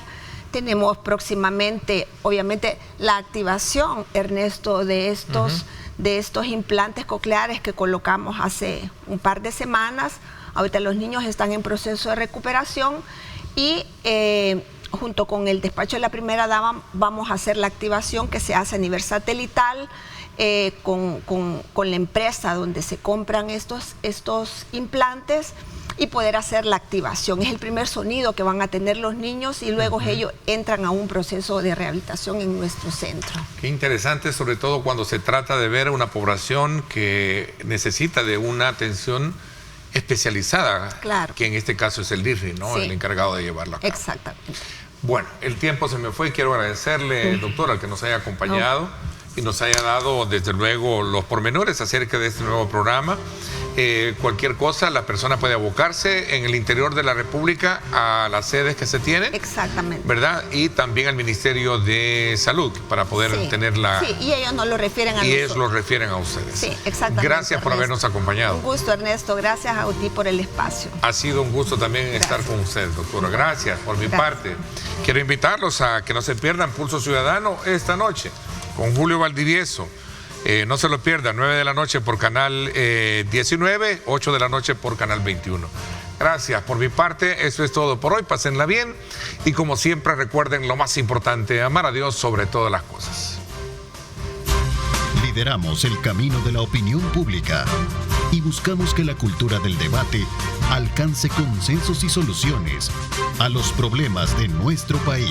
tenemos próximamente, obviamente, la activación, Ernesto, de estos implantes cocleares que colocamos hace un par de semanas. Ahorita los niños están en proceso de recuperación y junto con el despacho de la primera dama vamos a hacer la activación que se hace a nivel satelital con la empresa donde se compran estos implantes y poder hacer la activación. Es el primer sonido que van a tener los niños y luego ellos entran a un proceso de rehabilitación en nuestro centro. Qué interesante, sobre todo cuando se trata de ver una población que necesita de una atención especializada, claro, que en este caso es el ISRI, ¿no? Sí. El encargado de llevarla a cabo. Exactamente. Bueno, el tiempo se me fue y quiero agradecerle, doctora, que nos haya acompañado y nos haya dado, desde luego, los pormenores acerca de este nuevo programa. Cualquier cosa, la persona puede abocarse en el interior de la República a las sedes que se tienen. Exactamente. ¿Verdad? Y también al Ministerio de Salud para poder tener la... Sí, y ellos nos lo refieren a nosotros. Y ellos lo refieren a ustedes. Sí, exactamente. Gracias por habernos acompañado. Un gusto, Ernesto. Gracias a ti por el espacio. Ha sido un gusto también estar con usted, doctora. Gracias por mi parte. Quiero invitarlos a que no se pierdan Pulso Ciudadano esta noche con Julio Valdivieso. No se lo pierdan, 9 de la noche por Canal 19, 8 de la noche por Canal 21. Gracias por mi parte, eso es todo por hoy, pásenla bien y como siempre recuerden lo más importante, amar a Dios sobre todas las cosas. Lideramos el camino de la opinión pública y buscamos que la cultura del debate alcance consensos y soluciones a los problemas de nuestro país.